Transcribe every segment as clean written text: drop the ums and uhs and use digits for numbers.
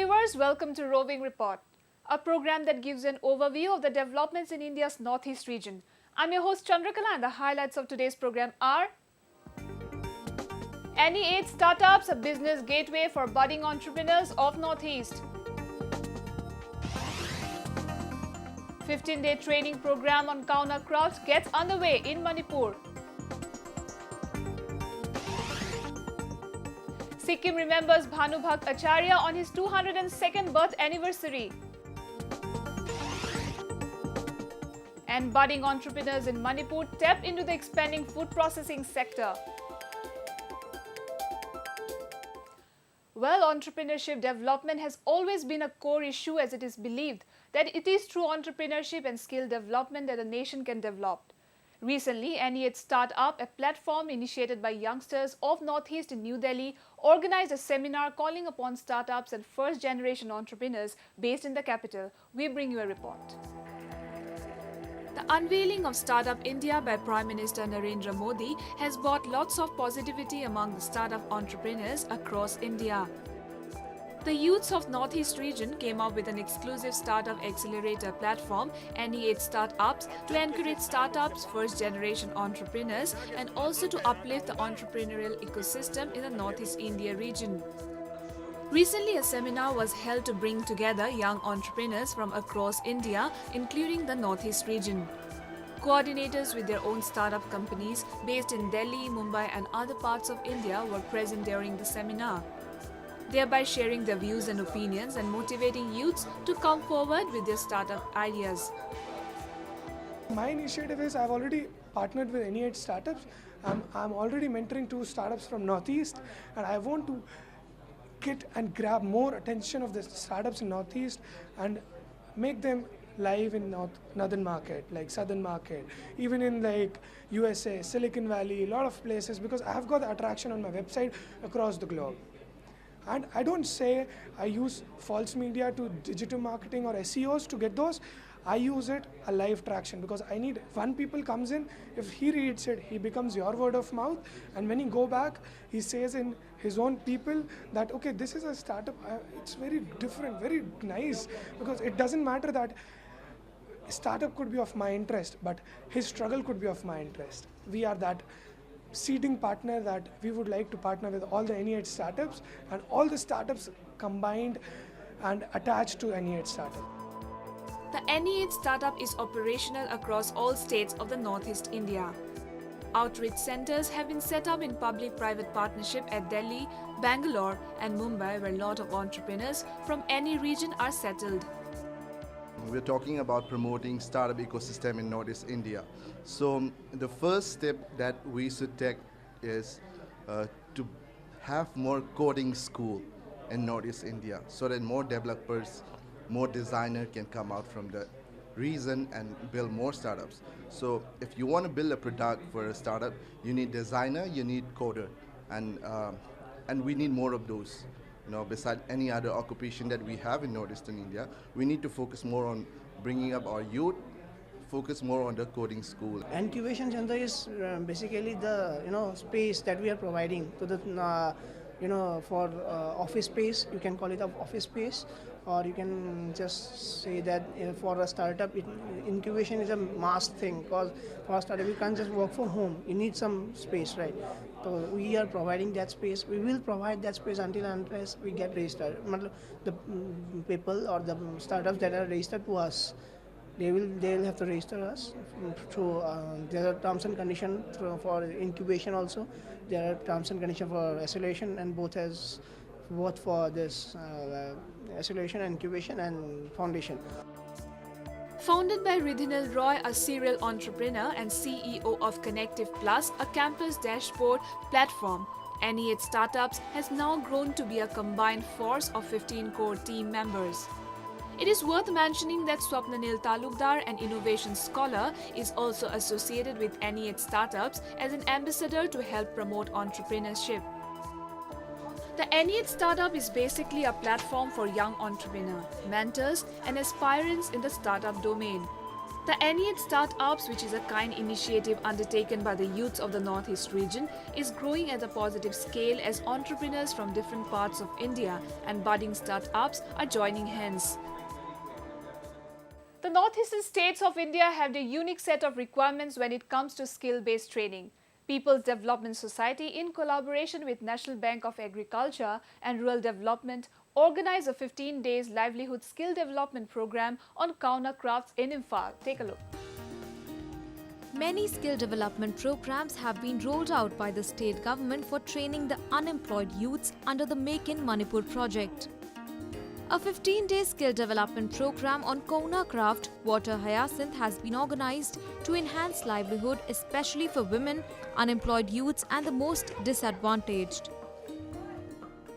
viewers, welcome to Roving Report, a program that gives an overview of the developments in India's northeast region. I'm your host Chandrakala and the highlights of today's program are NE8 Startups, a business gateway for budding entrepreneurs of Northeast. 15-day training program on Kauna crafts gets underway in Manipur. Sikkim remembers Bhanubhakt Acharya on his 202nd birth anniversary. And budding entrepreneurs in Manipur tap into the expanding food processing sector. Well, entrepreneurship development has always been a core issue, as it is believed that it is through entrepreneurship and skill development that a nation can develop. Recently, NE8 Startup, a platform initiated by youngsters of Northeast in New Delhi, organized a seminar calling upon startups and first-generation entrepreneurs based in the capital. We bring you a report. The unveiling of Startup India by Prime Minister Narendra Modi has brought lots of positivity among the startup entrepreneurs across India. The youths of Northeast region came up with an exclusive startup accelerator platform, NE8 Startups, to encourage startups, first-generation entrepreneurs, and also to uplift the entrepreneurial ecosystem in the Northeast India region. Recently, a seminar was held to bring together young entrepreneurs from across India, including the Northeast region. Coordinators with their own startup companies based in Delhi, Mumbai, and other parts of India were present during the seminar, thereby sharing their views and opinions and motivating youths to come forward with their startup ideas. My initiative is I've already partnered with NE8 Startups. I'm already mentoring 2 startups from Northeast, and I want to get and grab more attention of the startups in Northeast and make them live in northern market, like southern market, even in like USA, Silicon Valley, a lot of places, because I have got the attraction on my website across the globe. And I don't say I use false media to digital marketing or SEOs to get those. I use it a live traction, because I need, when people comes in, if he reads it, he becomes your word of mouth, and when he go back, he says in his own people that, okay, this is a startup, it's very different, very nice, because it doesn't matter that startup could be of my interest, but his struggle could be of my interest. We are that seeding partner that we would like to partner with all the NE8 startups, and all the startups combined and attached to NE8 startup. The NE8 Startup is operational across all states of the Northeast India. Outreach centers have been set up in public-private partnership at Delhi, Bangalore, and Mumbai, where a lot of entrepreneurs from any region are settled. We're talking about promoting startup ecosystem in Northeast India. So the first step that we should take is to have more coding school in Northeast India, so that more developers, more designers can come out from the region and build more startups. So if you want to build a product for a startup, you need designer, you need coder, and we need more of those. Beside any other occupation that we have in Northeastern India, we need to focus more on bringing up our youth, focus more on the coding school. Incubation center is basically the space that we are providing to the for office space. You can call it an office space, or you can just say that for a startup, incubation is a must thing, because for a startup you can't just work from home. You need some space, right? So we are providing that space. We will provide that space until and unless we get registered. The people or the startups that are registered to us, they will have to register us through there are terms and conditions for incubation also. There are terms and conditions for acceleration, and both for this acceleration, incubation, and foundation. Founded by Ridhinal Roy, a serial entrepreneur and CEO of Connective Plus, a campus dashboard platform, NE8 Startups has now grown to be a combined force of 15 core team members. It is worth mentioning that Swapnanil Talukdar, an innovation scholar, is also associated with NE8 Startups as an ambassador to help promote entrepreneurship. The NE8 Startup is basically a platform for young entrepreneurs, mentors, and aspirants in the startup domain. The Ennead Startups, which is a kind initiative undertaken by the youths of the Northeast region, is growing at a positive scale as entrepreneurs from different parts of India and budding startups are joining hands. The northeastern states of India have a unique set of requirements when it comes to skill-based training. People's Development Society, in collaboration with National Bank of Agriculture and Rural Development, organized a 15 days livelihood skill development program on Kauna crafts in Imphal. Take a look. Many skill development programs have been rolled out by the state government for training the unemployed youths under the Make in Manipur project. A 15-day skill development program on Kauna craft, water hyacinth, has been organized to enhance livelihood, especially for women, unemployed youths and the most disadvantaged.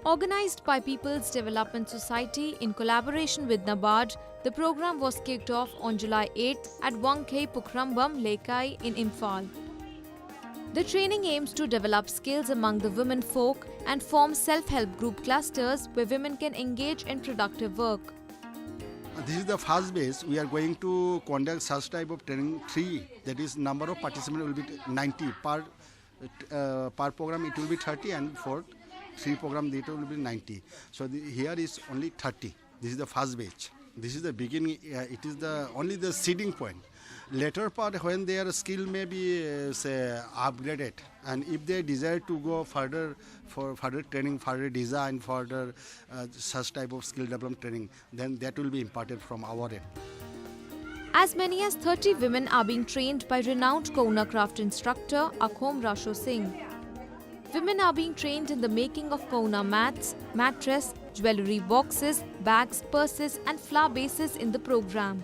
Organized by People's Development Society in collaboration with NABARD, the program was kicked off on July 8th at Wangkhei Pukrambam Lekai in Imphal. The training aims to develop skills among the women folk and form self-help group clusters where women can engage in productive work. This is the first base. We are going to conduct such type of training 3. That is, number of participants will be 90 per program. It will be 30, and for 3 program it will be 90. So here is only 30. This is the first batch. This is the beginning. It is only the seeding point. Later part, when their skill may be upgraded, and if they desire to go further for further training, further design, further such type of skill development training, then that will be imparted from our end. As many as 30 women are being trained by renowned Kauna craft instructor Akhom Rasho Singh. Women are being trained in the making of Kauna mats, mattress, jewellery boxes, bags, purses and flower bases in the program.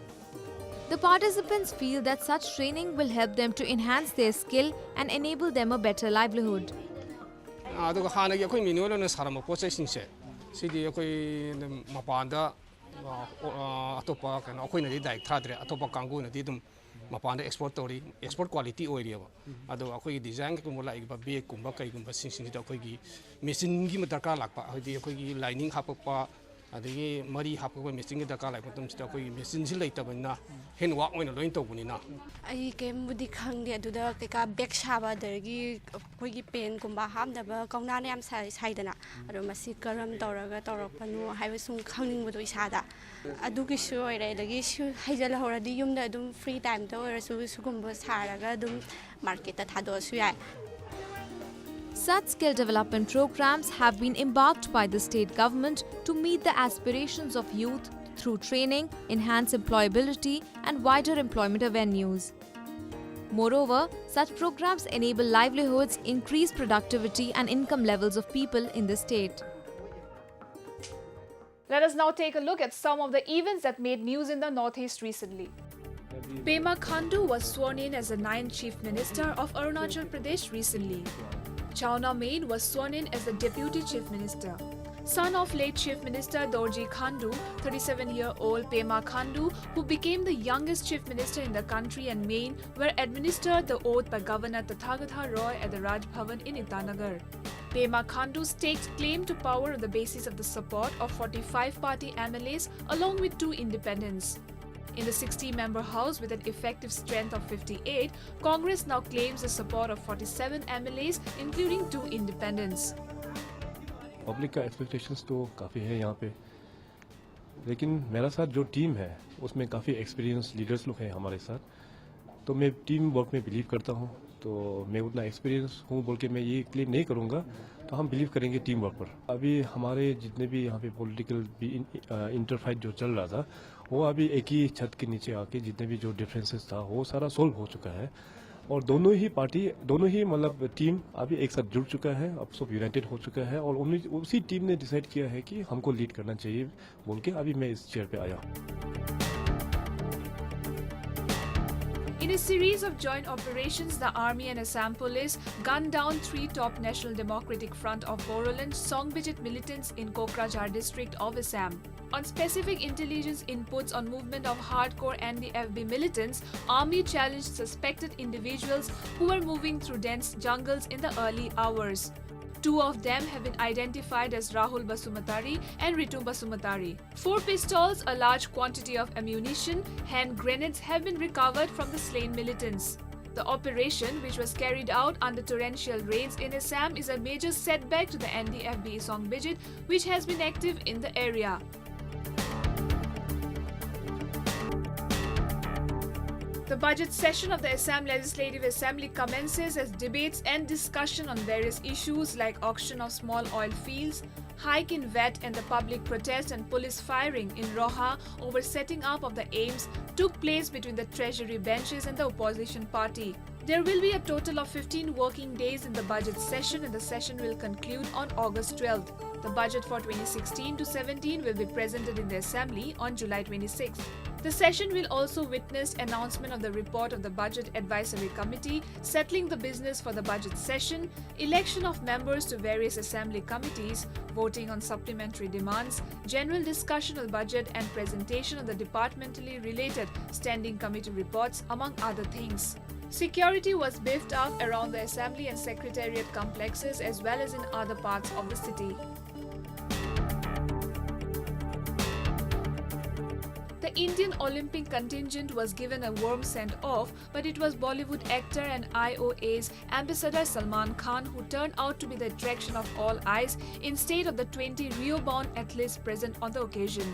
The participants feel that such training will help them to enhance their skill and enable them a better livelihood. ꯃꯄꯥꯟꯗ export ꯇꯧꯔꯤ export quality ꯑꯣꯏꯔꯤꯕ ꯑꯗꯣ ꯑꯩꯈꯣꯏꯒꯤ ꯗꯤꯖꯥꯏꯟꯒꯨꯝꯕ ꯂꯥꯛꯏꯕ ꯕꯦꯒꯀꯨꯝꯕ ꯀꯩꯒꯨꯝꯕ ꯁꯤꯡꯁꯤꯗ ꯑꯩꯈꯣꯏꯒꯤ ꯃꯦꯆꯤꯟꯒꯤ ꯗꯔꯀꯥꯔ ꯂꯥꯛꯄ ꯍꯥꯏꯗꯤ ꯑꯩꯈꯣꯏꯒꯤ ꯂꯥꯏꯅꯤꯡ ꯍꯥꯞꯄꯛꯄ ꯑꯗꯒꯤ ꯃꯔꯤ ꯍꯥꯞꯄꯛꯄ ꯃꯦꯆꯤꯟꯒꯤ ꯗꯔꯀꯥꯔ ꯂꯥꯛꯄ ꯃꯇꯝꯁꯤꯗ ꯑꯩꯈꯣꯏꯒꯤ ꯃꯦꯆꯤꯟꯁꯤ ꯂꯩꯇꯕꯅꯤꯅ ꯍꯦꯟ ꯋꯥꯛ ꯑꯣꯏꯅ ꯂꯣꯏꯅ ꯇꯧꯕꯅꯤꯅ ꯑꯩ ꯀꯩꯝꯕꯨꯗꯤ ꯈꯪꯗꯦ ꯑꯗꯨꯗ ꯀꯩꯀꯥ ꯕꯦꯒ ꯁꯥꯕ ꯑꯗꯒꯤ ꯑꯩꯈꯣꯏꯒꯤ ꯄꯦꯟꯒꯨꯝꯕ ꯍꯥꯞꯅꯕ ꯀꯧꯅꯥꯅ ꯌꯥꯝ ꯁꯥꯏꯗꯅ ꯑꯗꯣ ꯃꯁꯤ ꯀꯔꯝ ꯇꯧꯔꯒ ꯇꯧꯔꯛꯄꯅꯣ ꯍꯥꯏꯕ ꯁꯨꯝ ꯈꯪꯅꯤꯡꯕꯗꯣ ꯏꯁꯥꯗ ꯑꯗꯨꯒꯤꯁꯨ ꯑꯣꯏꯔꯦ ꯑꯗꯒꯤ ꯍꯩꯖꯤꯜꯍꯧꯔꯗꯤ ꯌꯨꯝꯗ ꯑꯗꯨꯝ ꯐ꯭ꯔꯤ ꯇꯥꯏꯝꯗ ꯑꯣꯏꯔꯁꯨ ꯁꯤꯒꯨꯝꯕ ꯁꯥꯔꯒ ꯑꯗꯨꯝ ꯃꯥꯔꯀꯦꯠꯇ ꯊꯥꯗꯣꯛꯑꯁꯨ ꯌꯥꯏ. Such skill development programs have been embarked by the state government to meet the aspirations of youth through training, enhance employability and wider employment avenues. Moreover, such programs enable livelihoods, increase productivity and income levels of people in the state. Let us now take a look at some of the events that made news in the Northeast recently. Pema Khandu was sworn in as the 9th Chief Minister of Arunachal Pradesh recently. Chawna Main was sworn in as the Deputy Chief Minister. Son of late Chief Minister Dorji Khandu, 37-year-old Pema Khandu, who became the youngest Chief Minister in the country and Main, were administered the oath by Governor Tathagatha Roy at the Raj Bhavan in Itanagar. Pema Khandu staked claim to power on the basis of the support of 45 party MLAs along with 2 independents. In the 60-member House with an effective strength of 58, Congress now claims the support of 47 MLAs, including 2 independents. Public का expectations तो काफ़ी है यहाँ पे, लेकिन मेरा साथ जो टीम है उसमें काफ़ी एक्सपीरियंस लीडर्स लोग हैं हमारे साथ, तो मैं टीम वर्क में बिलीव करता हूँ. तो मैं उतना एक्सपीरियंस हूँ बोल के मैं ये क्लेम नहीं करूँगा. तो हम बिलीव करेंगे टीम वर्क पर. अभी हमारे जितने भी यहाँ पे पॉलिटिकल इंटरफाइट जो चल रहा था, वो अभी एक ही छत के नीचे आके जितने भी जो डिफरेंसेस था वो सारा सोल्व हो चुका है. और दोनों ही पार्टी, दोनों ही मतलब टीम अभी एक साथ जुड़ चुका है, अब सब यूनाइटेड हो चुका है और उसी टीम ने डिसाइड किया है कि हमको लीड करना चाहिए बोल के अभी मैं इस चेयर पे आया. In a series of joint operations, the Army and Assam Police gunned down 3 top National Democratic Front of Bodoland Songbijit militants in Kokrajhar district of Assam. On specific intelligence inputs on movement of hardcore NDFB militants, Army challenged suspected individuals who were moving through dense jungles in the early hours. Two of them have been identified as Rahul Basumatari and Ritu Basumatari. 4 pistols, a large quantity of ammunition, hand grenades have been recovered from the slain militants. The operation, which was carried out under torrential rains in Assam, is a major setback to the NDFB Song Bijit, which has been active in the area. The budget session of the Assam Legislative Assembly commences as debates and discussion on various issues like auction of small oil fields, hike in VAT and the public protest and police firing in Roha over setting up of the AIMS took place between the Treasury benches and the opposition party. There will be a total of 15 working days in the budget session and the session will conclude on August 12th. The budget for 2016-17 will be presented in the Assembly on July 26th. The session will also witness announcement of the report of the Budget Advisory Committee, settling the business for the budget session, election of members to various Assembly committees, voting on supplementary demands, general discussion of budget and presentation of the departmentally related standing committee reports, among other things. Security was beefed up around the Assembly and Secretariat complexes as well as in other parts of the city. The Indian Olympic contingent was given a warm send-off, but it was Bollywood actor and IOA's ambassador Salman Khan who turned out to be the attraction of all eyes instead of the 20 Rio-bound athletes present on the occasion.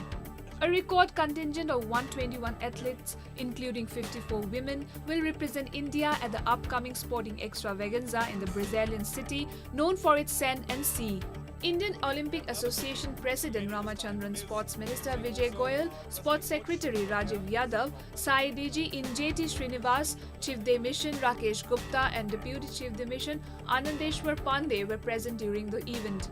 A record contingent of 121 athletes, including 54 women, will represent India at the upcoming sporting extravaganza in the Brazilian city known for its sand and sea. Indian Olympic Association President Ramachandran, Sports Minister Vijay Goyal, Sports Secretary Rajiv Yadav, Sai DG Injeti Srinivas, Chief de Mission Rakesh Gupta and Deputy Chief de Mission Anandeshwar Pandey were present during the event.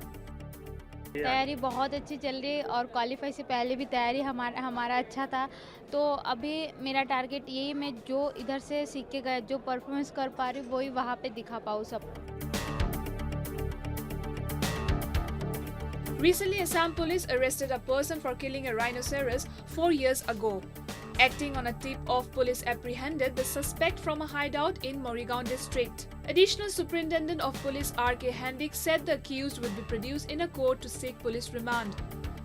तैयारी बहुत अच्छी चल रही है और qualify से पहले भी तैयारी हमारा अच्छा था, तो अभी मेरा टारगेट यही, मैं जो इधर से सीख के गया, जो परफॉर्मेंस कर पा रही हूँ वही वहाँ पे दिखा पाऊँ सब. Recently, Assam police arrested a person for killing a rhinoceros 4 years ago. Acting on a tip-off, police apprehended the suspect from a hideout in Morrigaon district. Additional Superintendent of Police R.K. Handik said the accused would be produced in a court to seek police remand.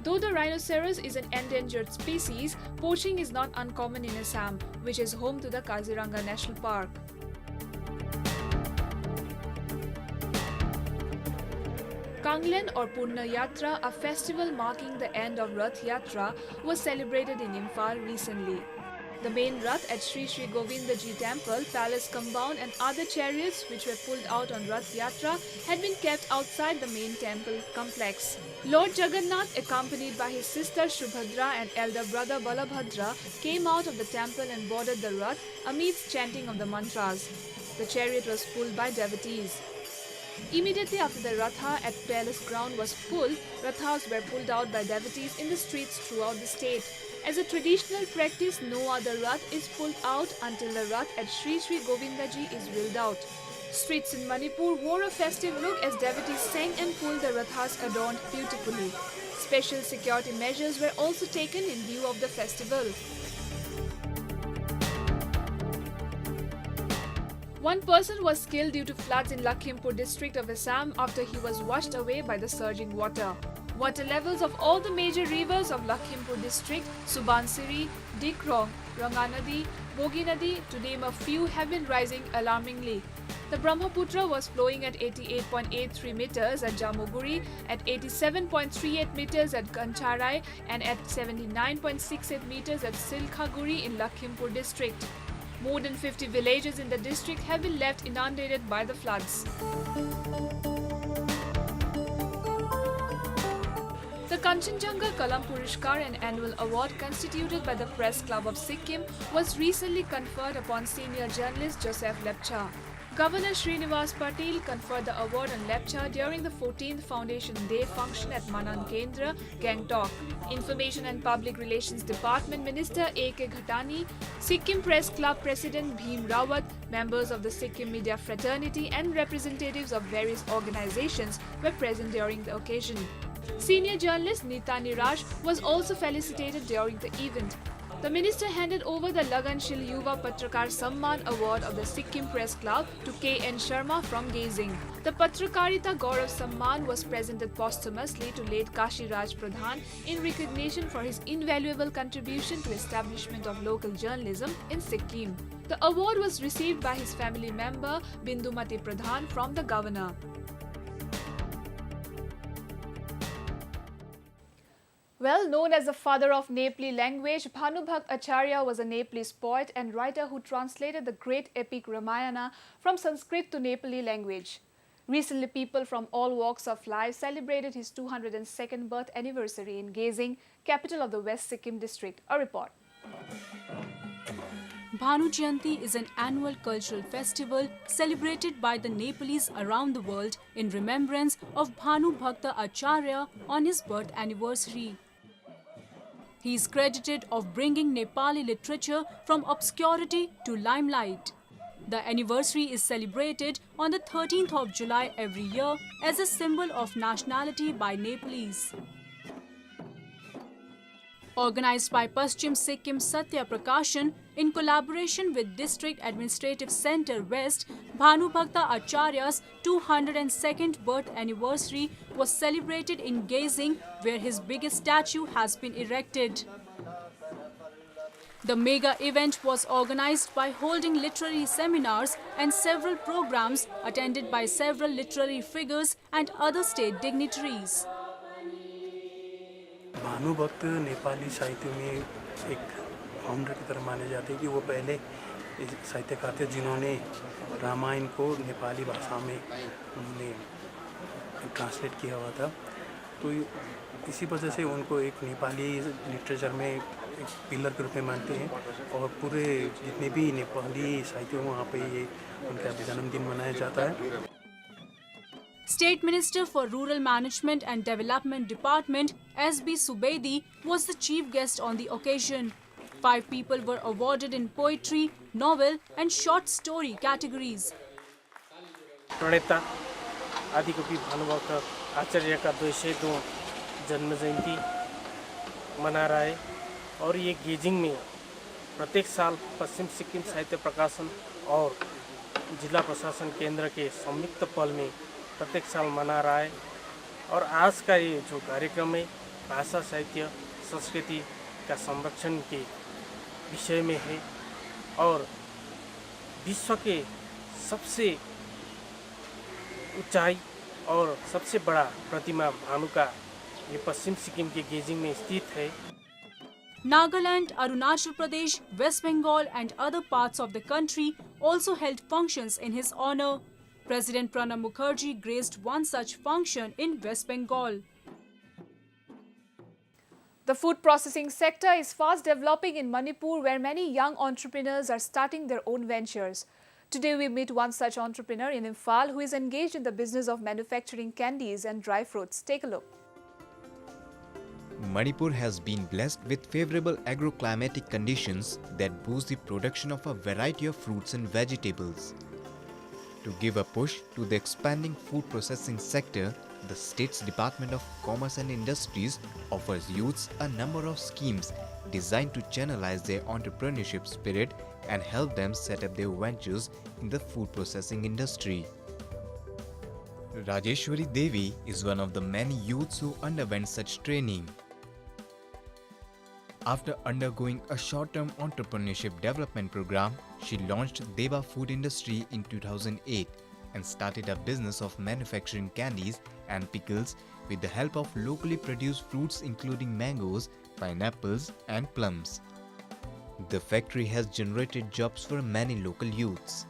Though the rhinoceros is an endangered species, poaching is not uncommon in Assam, which is home to the Kaziranga National Park. Kanglen or Purna Yatra, a festival marking the end of Rath Yatra, was celebrated in Imphal recently. The main Rath at Sri Sri Govindaji Temple, Palace Compound and other chariots which were pulled out on Rath Yatra had been kept outside the main temple complex. Lord Jagannath, accompanied by his sister Shubhadra and elder brother Balabhadra, came out of the temple and boarded the Rath amidst chanting of the mantras. The chariot was pulled by devotees. Immediately after the Ratha at Palace Ground was full, Rathas were pulled out by devotees in the streets throughout the state. As a traditional practice, no other Rath is pulled out until the Rath at Sri Sri Govindaji is wheeled out. Streets in Manipur wore a festive look as devotees sang and pulled the Rathas adorned beautifully. Special security measures were also taken in view of the festival. One person was killed due to floods in Lakhimpur district of Assam after he was washed away by the surging water. Water levels of all the major rivers of Lakhimpur district, Subansiri, Dikrong, Ranganadi, Boginadi, to name a few, have been rising alarmingly. The Brahmaputra was flowing at 88.83 meters at Jamuguri, at 87.38 meters at Gancharai and at 79.68 meters at Silkhaguri in Lakhimpur district. More than 50 villages in the district have been left inundated by the floods. The Kanchenjunga Kalam Purishkar, an annual award constituted by the Press Club of Sikkim, was recently conferred upon senior journalist Joseph Lepcha. Governor Srinivas Patil conferred the award on Lepcha during the 14th Foundation Day function at Manan Kendra, Gangtok. Information and Public Relations Department Minister A.K. Ghatani, Sikkim Press Club President Bhim Rawat, members of the Sikkim Media Fraternity and representatives of various organizations were present during the occasion. Senior journalist Nita Niraj was also felicitated during the event. The minister handed over the Laganshil Yuva Patrakar Samman Award of the Sikkim Press Club to K.N. Sharma from Gazing. The Patrakarita Gaurav Samman was presented posthumously to late Kashi Raj Pradhan in recognition for his invaluable contribution to establishment of local journalism in Sikkim. The award was received by his family member Bindumati Pradhan from the governor. Well known as the father of Nepali language, Bhanubhakt Acharya was a Nepalese poet and writer who translated the great epic Ramayana from Sanskrit to Nepali language. Recently, people from all walks of life celebrated his 202nd birth anniversary in Gazing, capital of the West Sikkim district. A report. Bhanu Jayanti is an annual cultural festival celebrated by the Nepalese around the world in remembrance of Bhanubhakta Acharya on his birth anniversary. He is credited of bringing Nepali literature from obscurity to limelight. The anniversary is celebrated on the 13th of July every year as a symbol of nationality by Nepalese. Organized by Paschim Sikkim Satya Prakashan in collaboration with District Administrative Centre West, Bhanubhakta Acharya's 202nd birth anniversary was celebrated in Gazing, where his biggest statue has been erected. The mega event was organized by holding literary seminars and several programs attended by several literary figures and other state dignitaries. Bhanubhakta Nepali साहित्य में एक founder की तरह माने जाते हैं कि वो पहले साहित्यकार थे जिन्होंने रामायण को नेपाली भाषा में उन्होंने ट्रांसलेट किया हुआ था। तो इसी वजह से उनको एक नेपाली लिटरेचर में एक पिलर के रूप में मानते हैं और पूरे जितने भी नेपाली साहित्य वहाँ पे ये उनका जन्मदिन मनाया जाता है। State Minister for Rural Management and Development Department S.B. Subedi was the chief guest on the occasion. 5 people were awarded in poetry, novel and short story categories. प्रणेता आदिकवि भानुभक्त आचार्य का 202 जन्म जयंती मना रहा है और ये गेजिंग में प्रत्येक साल पश्चिम सिक्किम साहित्य प्रकाशन और जिला प्रशासन केंद्र के संयुक्त पहल में प्रत्येक साल मना रहा है। और आज का ये जो कार्यक्रम है भाषा साहित्य संस्कृति का संरक्षण के विषय में है और विश्व के सबसे ऊंचाई और सबसे बड़ा प्रतिमा भानु का ये पश्चिम सिक्किम के गेजिंग में स्थित है। Nagaland, Arunachal Pradesh, West Bengal and other parts of the country also held functions in his honor. President Pranab Mukherjee graced one such function in West Bengal. The food processing sector is fast developing in Manipur, where many young entrepreneurs are starting their own ventures. Today we meet one such entrepreneur in Imphal who is engaged in the business of manufacturing candies and dry fruits. Take a look. Manipur has been blessed with favorable agroclimatic conditions that boost the production of a variety of fruits and vegetables. To give a push to the expanding food processing sector, the state's Department of Commerce and Industries offers youths a number of schemes designed to channelize their entrepreneurship spirit and help them set up their ventures in the food processing industry. Rajeshwari Devi is one of the many youths who underwent such training. After undergoing a short-term entrepreneurship development program, she launched Deva Food Industry in 2008 and started a business of manufacturing candies and pickles with the help of locally produced fruits including mangoes, pineapples and plums. The factory has generated jobs for many local youths.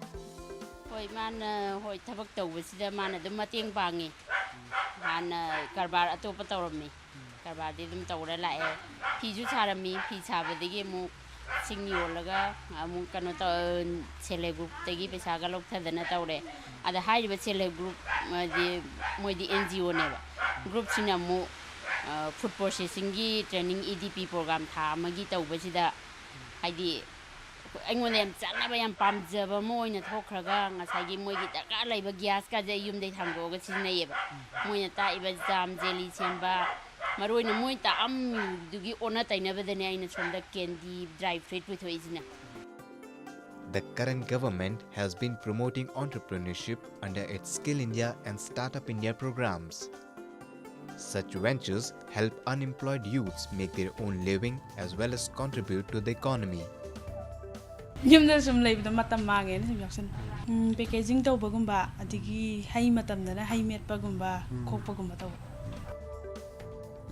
कारबारदी दम तौरा लाए फीजु सारमी फी साबदगी मु सिंग योलगा मु कनो त सेले group तगी पैसा गा लौथदना तौरे अदा हाइबे सेले ग्रुप दि मोइदि एनजीओ नेबा ग्रुप सिना मु फूड प्रोसेसिंग गी ट्रेनिंग ईडीपी प्रोग्राम था मगी तौबसिदा हाइदि अङोने याम चानाबा याम पामजबा मोइना थोखरगा ngसागी मोइगी दरकार लाइबा ग्यास का जे युमदे थांगोगा सिनैबा मोइना ताइबा जाम जेली सेंबा ꯃꯔꯨꯑꯣꯏꯅ ꯃꯣꯏ ꯇꯥꯛꯑꯝꯗꯨꯒꯤ ꯑꯣꯟꯅ ꯇꯩꯅꯕꯗꯅꯦ ꯑꯩꯅ ꯁꯣꯝꯗ ꯀꯦꯟꯗꯤ ꯗ꯭ꯔꯥꯏ ꯐ꯭ꯔꯨꯏꯠ ꯄꯨꯊꯣꯛꯏꯁꯤꯅ. The current government has been promoting entrepreneurship under its Skill India and Startup India programs. Such ventures help unemployed youths make their own living as well as contribute to the economy. ꯌꯨꯝꯗ ꯁꯨꯝ ꯂꯩꯕꯗ ꯃꯇꯝ ꯃꯥꯡꯉꯦꯅ ꯁꯨꯝ ꯌꯥꯎꯁꯟ packaging ꯇꯧꯕꯒꯨꯝꯕ ꯑꯗꯒꯤ ꯍꯩ ꯃꯇꯝꯗꯅ ꯍꯩ ꯃꯦꯠꯄꯒꯨꯝꯕ ꯈꯣꯛꯄꯒꯨꯝꯕ ꯇꯧꯕ.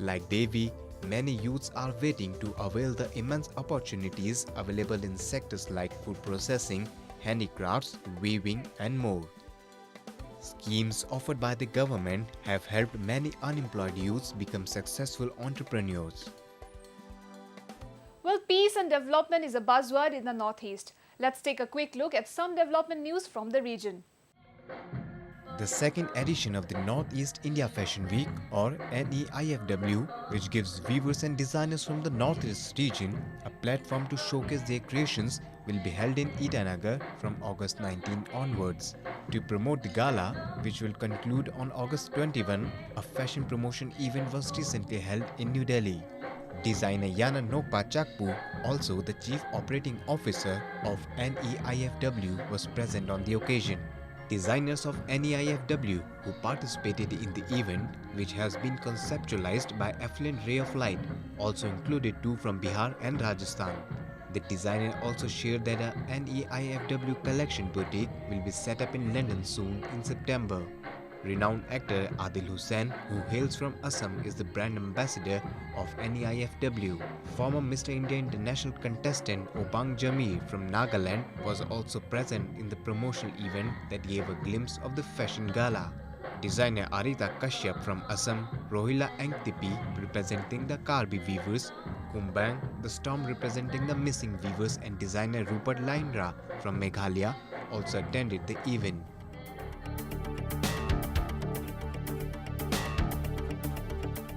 Like Devi, many youths are waiting to avail the immense opportunities available in sectors like food processing, handicrafts, weaving and more. Schemes offered by the government have helped many unemployed youths become successful entrepreneurs. Well, peace and development is a buzzword in the Northeast. Let's take a quick look at some development news from the region. The second edition of the Northeast India Fashion Week, or NEIFW, which gives weavers and designers from the Northeast region a platform to showcase their creations, will be held in Itanagar from August 19 onwards. To promote the gala, which will conclude on August 21, a fashion promotion event was recently held in New Delhi. Designer Yana Nokpa Chakpu, also the Chief Operating Officer of NEIFW, was present on the occasion. Designers of NEIFW who participated in the event, which has been conceptualized by Affluent Ray of Light, also included two from Bihar and Rajasthan. The designer also shared that a NEIFW collection boutique will be set up in London soon in September. Renowned actor Adil Hussain, who hails from Assam, is the brand ambassador of NEIFW. Former Mr. India International contestant Obang Jamir from Nagaland was also present in the promotional event that gave a glimpse of the fashion gala. Designer Arita Kashyap from Assam, Rohila Angtipi representing the Karbi weavers, Kumbang, the Storm representing the missing weavers, and designer Rupert Laindra from Meghalaya also attended the event.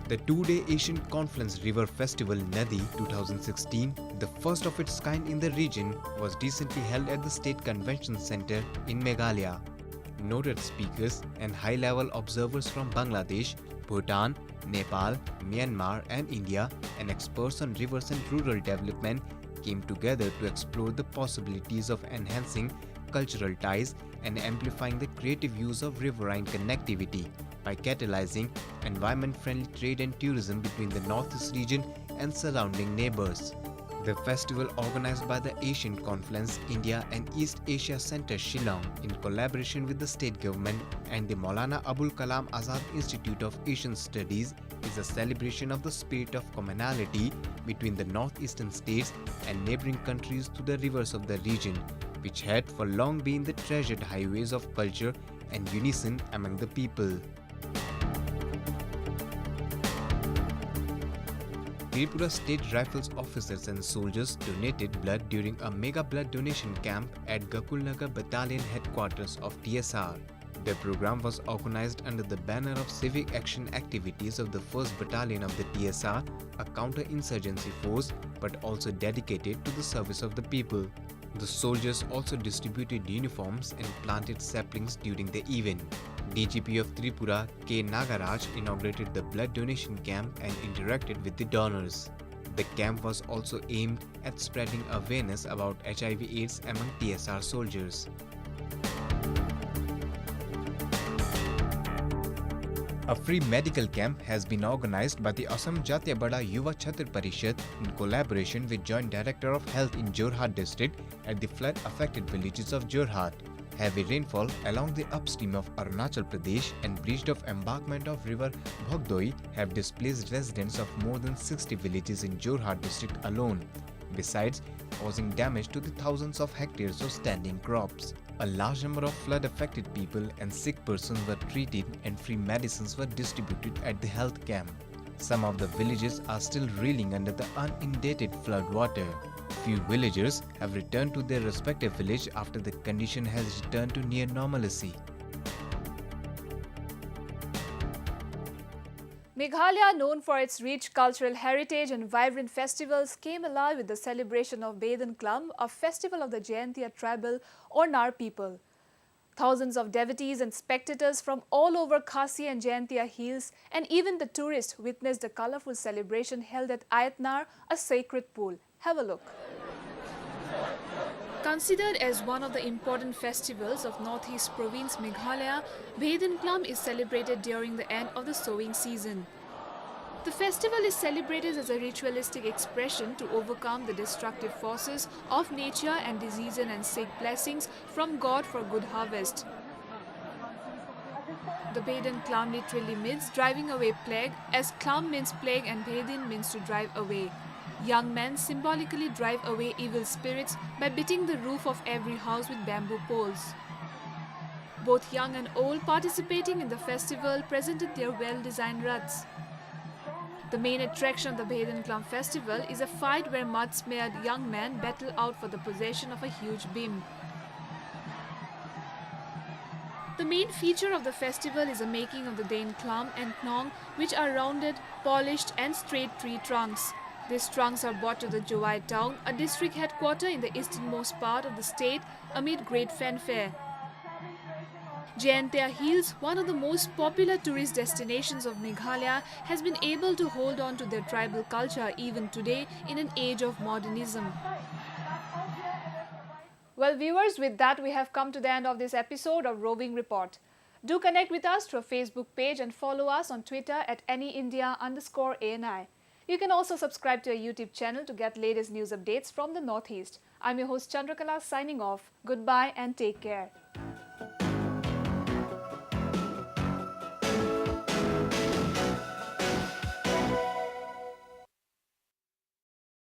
The two-day Asian Confluence River Festival Nadi 2016, the first of its kind in the region, was recently held at the State Convention Center in Meghalaya. Noted speakers and high-level observers from Bangladesh, Bhutan, Nepal, Myanmar and India, and experts on rivers and rural development came together to explore the possibilities of enhancing cultural ties and amplifying the creative use of riverine connectivity by catalyzing environment-friendly trade and tourism between the Northeast region and surrounding neighbors. The festival, organized by the Asian Confluence India and East Asia Center Shillong in collaboration with the state government and the Maulana Abul Kalam Azad Institute of Asian Studies, is a celebration of the spirit of commonality between the northeastern states and neighboring countries to the rivers of the region, which had for long been the treasured highways of culture and unison among the people. Tripura State Rifles officers and soldiers donated blood during a mega blood donation camp at Gakulnagar Battalion headquarters of TSR. The program was organized under the banner of civic action activities of the 1st Battalion of the TSR, a counter-insurgency force, but also dedicated to the service of the people. The soldiers also distributed uniforms and planted saplings during the event. DGP of Tripura, K. Nagaraj, inaugurated the blood donation camp and interacted with the donors. The camp was also aimed at spreading awareness about HIV/AIDS among TSR soldiers. A free medical camp has been organized by the Assam Jatiya Bada Yuva Chhatr Parishad in collaboration with Joint Director of Health in Jorhat district at the flood-affected villages of Jorhat. Heavy rainfall along the upstream of Arunachal Pradesh and breached of embankment of river Bhogdoi have displaced residents of more than 60 villages in Jorhat district alone, besides causing damage to the thousands of hectares of standing crops. A large number of flood-affected people and sick persons were treated and free medicines were distributed at the health camp. Some of the villages are still reeling under the uninundated flood water. Few villagers have returned to their respective village after the condition has returned to near normalcy. Meghalaya, known for its rich cultural heritage and vibrant festivals, came alive with the celebration of Bedan Klum, a festival of the Jaintia tribal or Nar people. Thousands of devotees and spectators from all over Khasi and Jaintia hills and even the tourists witnessed the colorful celebration held at Ayatnar, a sacred pool. Have a look. Considered as one of the important festivals of Northeast Province Meghalaya, Bhedan Klam is celebrated during the end of the sowing season. The festival is celebrated as a ritualistic expression to overcome the destructive forces of nature and disease and seek blessings from God for good harvest. The Bhedan Klam literally means driving away plague, as Klam means plague and Bhedin means to drive away. Young men symbolically drive away evil spirits by beating the roof of every house with bamboo poles. Both young and old participating in the festival presented their well-designed raths. The main attraction of the Bhedan Klam festival is a fight where mud-smeared young men battle out for the possession of a huge beam. The main feature of the festival is the making of the Dain Klam and Knong, which are rounded, polished and straight tree trunks. These trunks are brought to the Jowai town, a district headquarter in the easternmost part of the state, amid great fanfare. Jaintia Hills, one of the most popular tourist destinations of Meghalaya, has been able to hold on to their tribal culture even today in an age of modernism. Well, viewers, with that we have come to the end of this episode of Roving Report. Do connect with us through a Facebook page and follow us on Twitter at anyindia_ANI. You can also subscribe to our YouTube channel to get latest news updates from the Northeast. I'm your host Chandrakala signing off. Goodbye and take care.